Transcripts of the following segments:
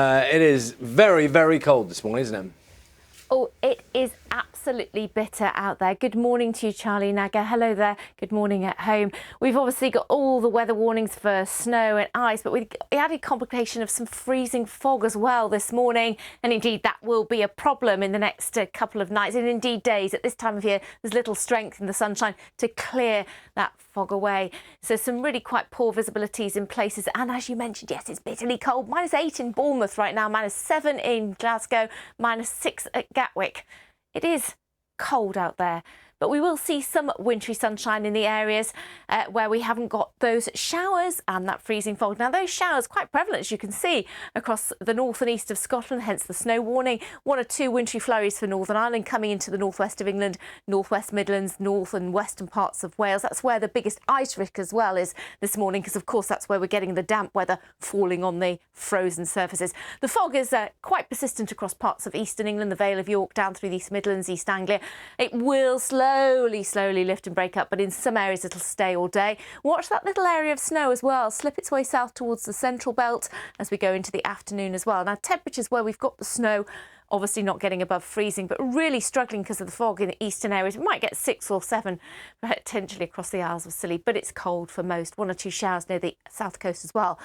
It is very, very cold this morning, isn't it? Oh, it is absolutely bitter out there. Good morning to you, Charlie Nagger. Hello there. Good morning at home. We've obviously got all the weather warnings for snow and ice, but with the added complication of some freezing fog as well this morning. And indeed, that will be a problem in the next couple of nights and indeed days. At this time of year, there's little strength in the sunshine to clear that fog away. So some really quite poor visibilities in places. And as you mentioned, yes, it's bitterly cold. -8 in Bournemouth right now, -7 in Glasgow, -6 at Gatwick. It is cold out there, but we will see some wintry sunshine in the areas where we haven't got those showers and that freezing fog. Now, those showers quite prevalent, as you can see, across the north and east of Scotland, hence the snow warning. 1 or 2 wintry flurries for Northern Ireland coming into the northwest of England, northwest Midlands, north and western parts of Wales. That's where the biggest ice risk as well is this morning, because, of course, that's where we're getting the damp weather falling on the frozen surfaces. The fog is quite persistent across parts of eastern England, the Vale of York, down through the East Midlands, East Anglia. It will slowly lift and break up, but in some areas it'll stay all day. Watch that little area of snow as well slip its way south towards the central belt as we go into the afternoon as well. Now, temperatures where we've got the snow obviously not getting above freezing, but really struggling because of the fog in the eastern areas. We might get 6 or 7 potentially across the Isles of Scilly, but it's cold for most. 1 or 2 showers near the south coast as well.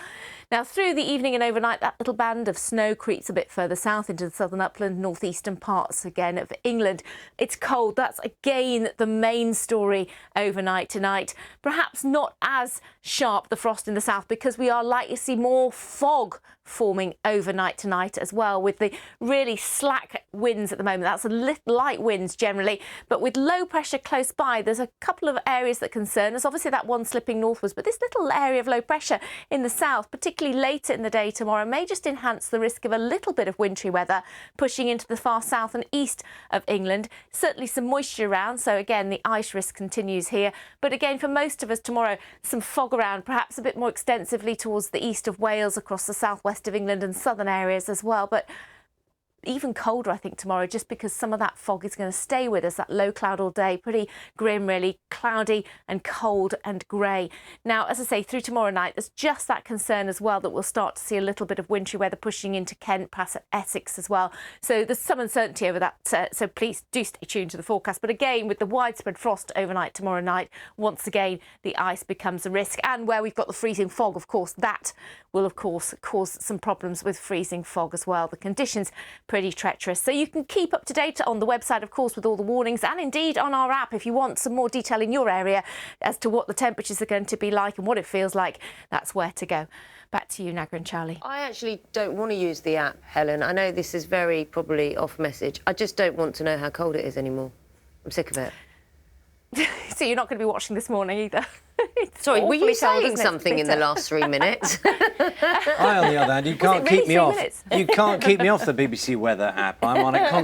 Now, through the evening and overnight, that little band of snow creeps a bit further south into the southern upland, northeastern parts again of England. It's cold. That's again the main story overnight tonight. Perhaps not as sharp, the frost in the south, because we are likely to see more fog forming overnight tonight as well, with the really slack winds at the moment. That's light winds generally, but with low pressure close by, there's a couple of areas that concern us. Obviously that one slipping northwards, but this little area of low pressure in the south, particularly later in the day tomorrow, may just enhance the risk of a little bit of wintry weather pushing into the far south and east of England. Certainly some moisture around, so again the ice risk continues here. But again, for most of us tomorrow, some fog around, perhaps a bit more extensively towards the east of Wales, across the southwest of England and southern areas as well. But even colder, I think, tomorrow, just because some of that fog is going to stay with us. That low cloud all day, pretty grim, really cloudy and cold and grey. Now, as I say, through tomorrow night, there's just that concern as well that we'll start to see a little bit of wintry weather pushing into Kent, past Essex as well. So there's some uncertainty over that. So please do stay tuned to the forecast. But again, with the widespread frost overnight tomorrow night, once again, the ice becomes a risk. And where we've got the freezing fog, of course, that will, of course, cause some problems with freezing fog as well. The conditions pretty treacherous. So you can keep up to date on the website, of course, with all the warnings, and indeed on our app if you want some more detail in your area as to what the temperatures are going to be like and what it feels like. That's where to go. Back to you, Nagra and Charlie. I actually don't want to use the app, Helen. I know this is very probably off message. I just don't want to know how cold it is anymore. I'm sick of it. So you're not going to be watching this morning either? Sorry, were you saying cold, something in the last 3 minutes? I, on the other hand, you can't keep me off. You can't keep me off the BBC Weather app. I'm on it constantly.